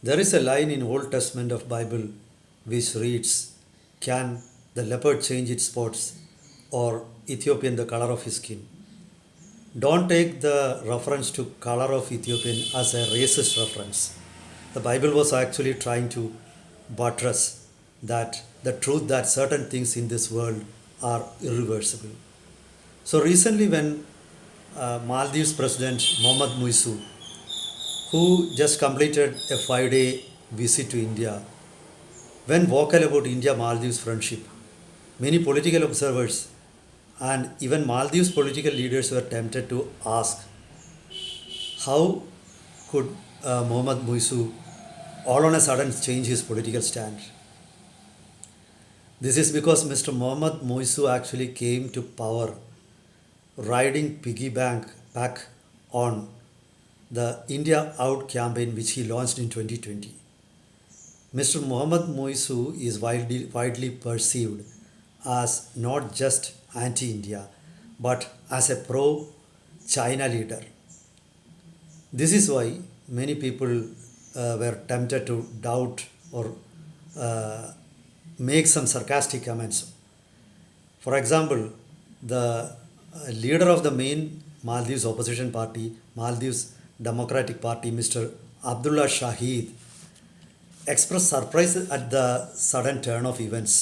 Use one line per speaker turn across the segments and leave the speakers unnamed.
There is a line in Old Testament of Bible which reads, "Can the leopard change its spots, or Ethiopian the color of his skin?" Don't take the reference to color of Ethiopian as a racist reference. The Bible was actually trying to buttress that the truth that certain things in this world are irreversible. So recently, when Maldives President Mohamed Muizzu, who just completed a 5-day visit to India, when vocal about India Maldives friendship, many political observers and even Maldives political leaders were tempted to ask how could Mohamed Muizzu all on a sudden change his political stand. This is because Mr. Mohamed Muizzu actually came to power riding piggy bank back on the India Out campaign which he launched in 2020. Mr. Mohamed Muizzu is widely perceived as not just anti-India but as a pro-China leader. This is why many people were tempted to doubt or uh, make some sarcastic comments. For example, the leader of the main Maldives opposition party, Maldives Democratic Party, Mr. Abdullah Shahid, expressed surprise at the sudden turn of events.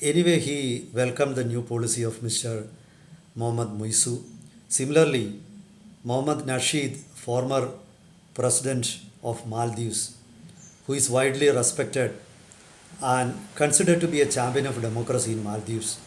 Anyway, he welcomed the new policy of Mr. Mohamed Muizzu. Similarly, Mohammad Nasheed, former president of Maldives, who is widely respected and considered to be a champion of democracy in Maldives,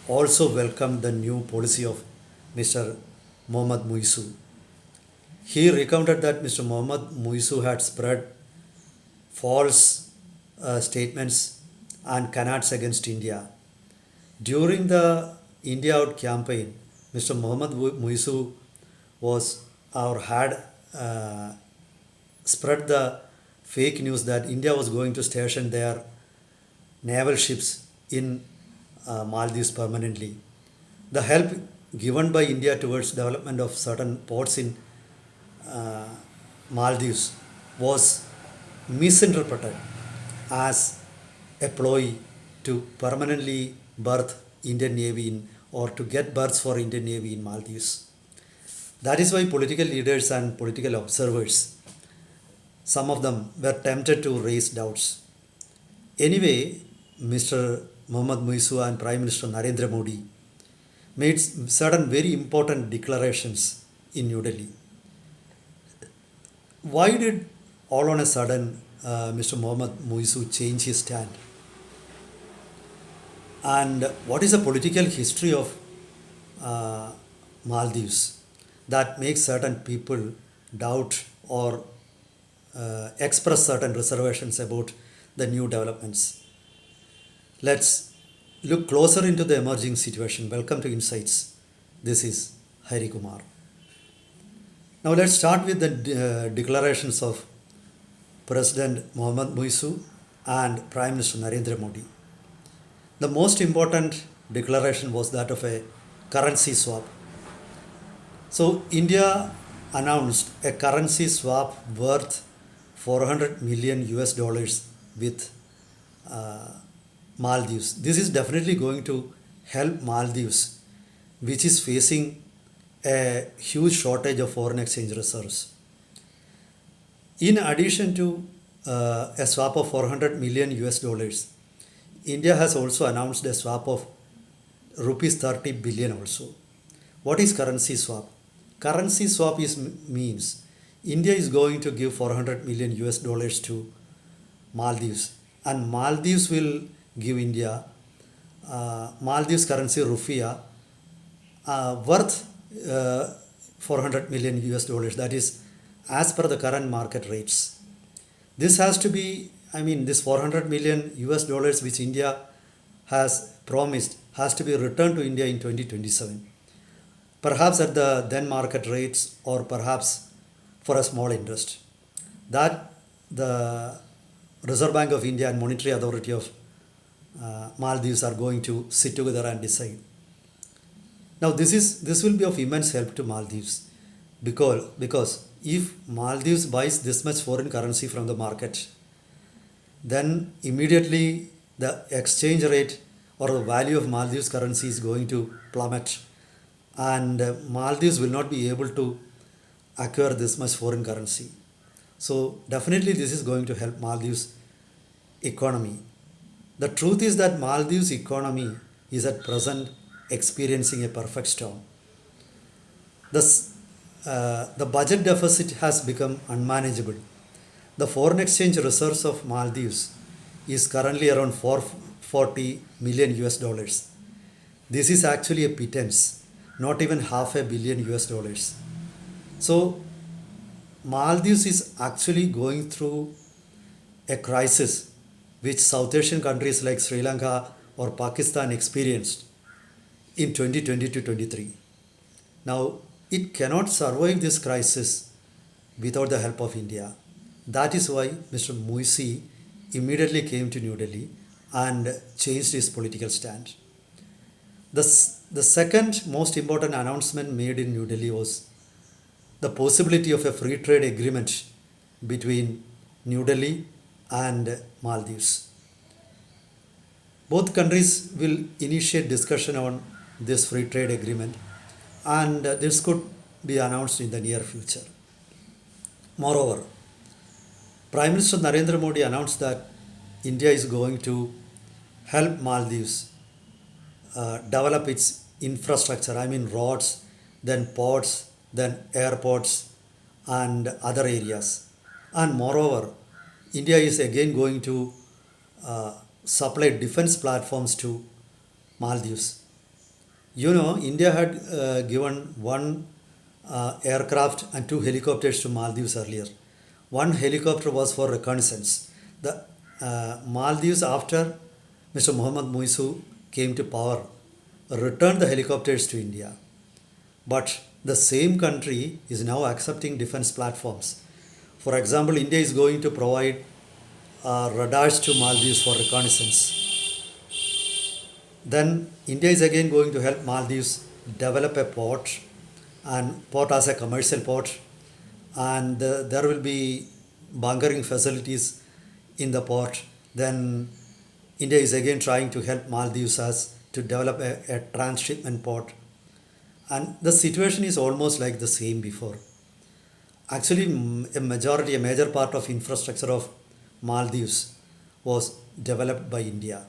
also welcomed the new policy of Mr. Mohamed Muizzu. He recounted that Mr. Mohamed Muizzu had spread false statements and canards against India. During the India Out campaign, Mr. Mohamed Muizzu was or had spread the fake news that India was going to station their naval ships in Maldives permanently. The help given by India towards development of certain ports in uh, Maldives was misinterpreted as a ploy to permanently berth Indian Navy in, or to get berths for Indian Navy in Maldives. That is why political leaders and political observers, some of them were tempted to raise doubts. Anyway, Mr. Mohamed Muizzu and Prime Minister Narendra Modi made certain very important declarations in New Delhi. Why did all on a sudden Mr. Mohamed Muizzu change his stand? And what is the political history of Maldives that makes certain people doubt or express certain reservations about the new developments? Let's look closer into the emerging situation. Welcome to Insights. This is Hari Kumar. Now let's start with the declarations of President Mohamed Muizzu and Prime Minister Narendra Modi. The most important declaration was that of a currency swap. So India announced a currency swap worth 400 million US dollars with Maldives. This is definitely going to help Maldives, which is facing a huge shortage of foreign exchange reserves. In addition to a swap of 400 million US dollars, India has also announced a swap of rupees 30 billion also. What is currency swap? Currency swap means India is going to give 400 million US dollars to Maldives, and Maldives will give India Maldives currency rufiya worth 400 million US dollars. That is as per the current market rates. This has to be, this 400 million US dollars which India has promised has to be returned to India in 2027. Perhaps at the then market rates, or perhaps for a small interest. That the Reserve Bank of India and Monetary Authority of Maldives are going to sit together and decide. Now this will be of immense help to Maldives because if Maldives buys this much foreign currency from the market, then immediately the exchange rate or the value of Maldives currency is going to plummet, and Maldives will not be able to acquire this much foreign currency. So definitely this is going to help Maldives economy. The truth is that Maldives economy is at present experiencing a perfect storm. The budget deficit has become unmanageable. The foreign exchange reserves of Maldives is currently around 440 million US dollars. This is actually a pittance, not even half a billion US dollars. So Maldives is actually going through a crisis which South Asian countries like Sri Lanka or Pakistan experienced in 2020 to 23. Now, it cannot survive this crisis without the help of India. That is why Mr. Muizzi immediately came to New Delhi and changed his political stand. The second most important announcement made in New Delhi was the possibility of a free trade agreement between New Delhi and Maldives. Both countries will initiate discussion on this free trade agreement, and this could be announced in the near future. Moreover, Prime Minister Narendra Modi announced that India is going to help Maldives develop its infrastructure, I mean roads, then ports, then airports, and other areas. And moreover, India is again going to supply defense platforms to Maldives. You know, India had given one aircraft and two helicopters to Maldives earlier. One helicopter was for reconnaissance. The Maldives, after Mr. Mohamed Muizzu came to power, returned the helicopters to India. But the same country is now accepting defense platforms. For example, India is going to provide radars to Maldives for reconnaissance. Then India is again going to help Maldives develop a port and port as a commercial port, and there will be bunkering facilities in the port. Then India is again trying to help Maldives as to develop a transshipment port, and the situation is almost like the same before. Actually, a major part of infrastructure of Maldives was developed by India.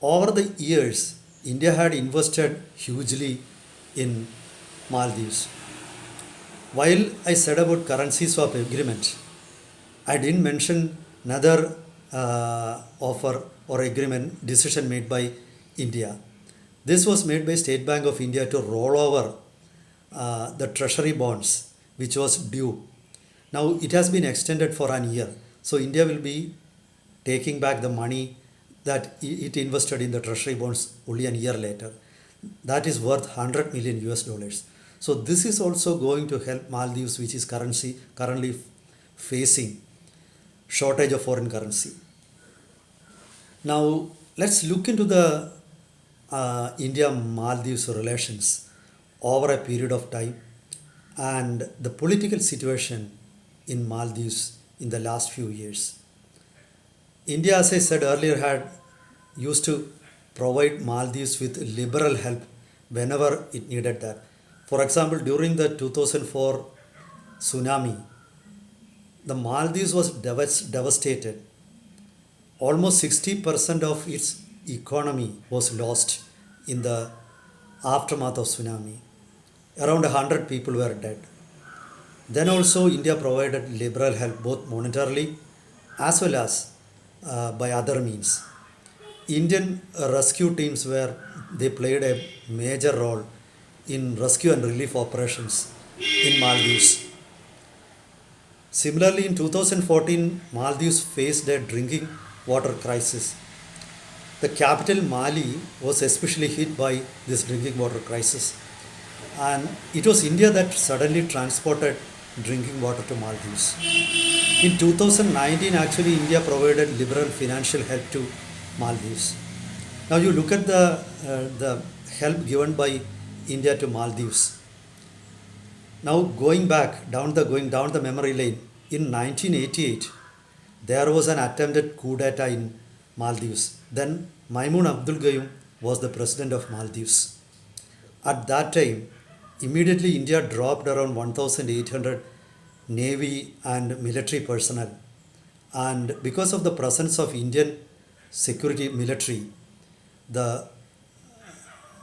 Over the years, India had invested hugely in Maldives. While I said about currency swap agreement, I didn't mention another offer or agreement decision made by India. This was made by State Bank of India to roll over the treasury bonds which was due. Now it has been extended for an year. So India will be taking back the money that it invested in the treasury bonds only a year later. That is worth 100 million US dollars. So this is also going to help Maldives, which is currently facing shortage of foreign currency. Now let's look into the India Maldives relations over a period of time and the political situation in Maldives in the last few years. India, as I said earlier, had used to provide Maldives with liberal help whenever it needed that. For example, during the 2004 tsunami, the Maldives was devastated. Almost 60% of its economy was lost in the aftermath of tsunami. Around 100 people were dead. Then also India provided liberal help both monetarily as well as by other means. Indian rescue teams they played a major role in rescue and relief operations in Maldives. Similarly, in 2014, Maldives faced a drinking water crisis. The capital Mali was especially hit by this drinking water crisis, and it was India that suddenly transported drinking water to Maldives. In 2019, actually, India provided liberal financial help to Maldives. Now you look at the help given by India to Maldives. Now going down the memory lane, in 1988, there was an attempted coup d'etat in Maldives. Then Maimun Abdul Gayoom was the president of Maldives. At that time, immediately India dropped around 1,800 navy and military personnel. And because of the presence of Indian security military, the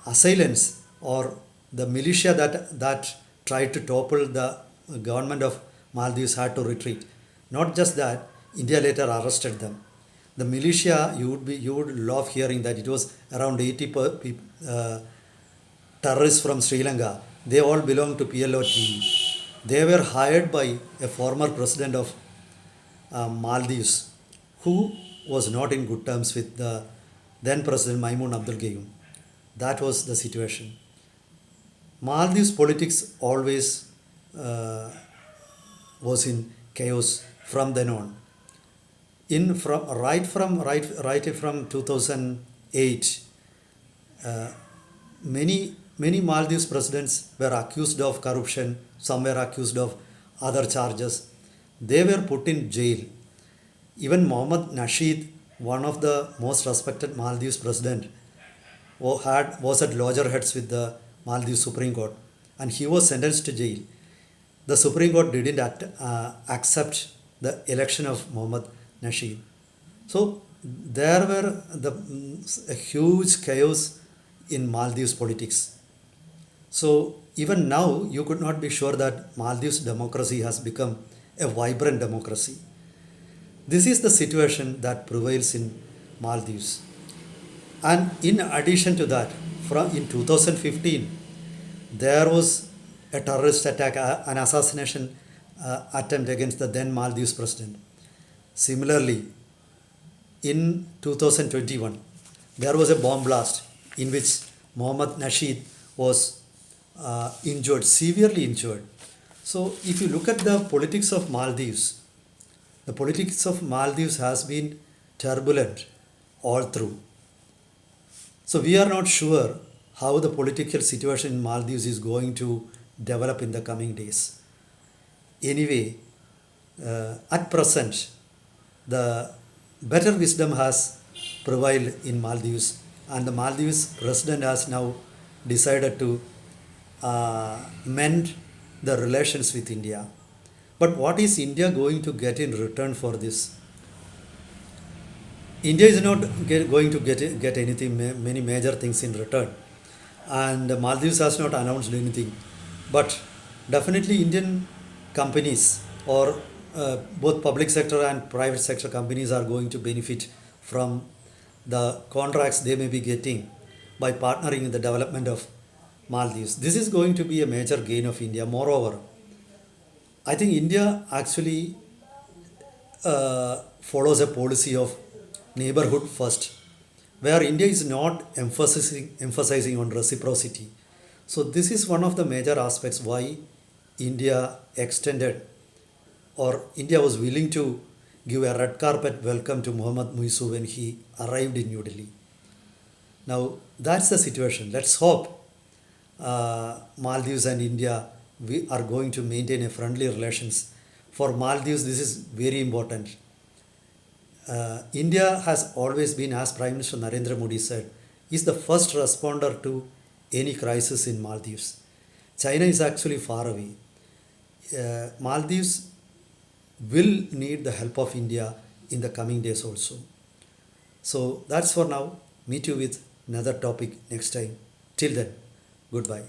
assailants or the militia that tried to topple the government of Maldives had to retreat. Not just that, India later arrested them. The militia, you would love hearing that it was around 80 terrorists from Sri Lanka. They all belong to PLO-TV. They were hired by a former president of Maldives who was not in good terms with the then President Maimun Abdul Gayoom. That was the situation. Maldives politics always uh, was in chaos from then on. Right from 2008, uh, many Maldives presidents were accused of corruption. Some were accused of other charges. They were put in jail. Even Mohammed Nasheed, one of the most respected Maldives president, was at loggerheads with the Maldives Supreme Court, and he was sentenced to jail. The Supreme Court didn't accept the election of Mohammed Nasheed. So there were a huge chaos in Maldives politics. So even now, you could not be sure that Maldives democracy has become a vibrant democracy. This is the situation that prevails in Maldives. And in addition to that, from in 2015, there was a terrorist attack, an assassination attempt against the then Maldives president. Similarly, in 2021, there was a bomb blast in which Mohammed Nasheed was injured, severely injured. So, if you look at the politics of Maldives, the politics of Maldives has been turbulent all through. So we are not sure how the political situation in Maldives is going to develop in the coming days. Anyway, at present, the better wisdom has prevailed in Maldives, and the Maldives president has now decided to mend the relations with India. But what is India going to get in return for this? India is not going to get anything, many major things in return, and Maldives has not announced anything. But definitely, Indian companies or both public sector and private sector companies are going to benefit from the contracts they may be getting by partnering in the development of Maldives. This is going to be a major gain of India. Moreover, I think India actually follows a policy of neighborhood first, where India is not emphasizing on reciprocity. So this is one of the major aspects why India extended, or India was willing to give a red carpet welcome to Mohamed Muizzu when he arrived in New Delhi. Now that's the situation. Let's hope Maldives and India we are going to maintain a friendly relations. For Maldives, this is very important. India has always been, as Prime Minister Narendra Modi said, is the first responder to any crisis in Maldives. China is actually far away. Maldives will need the help of India in the coming days also. So that's for now. Meet you with another topic next time. Till then, goodbye.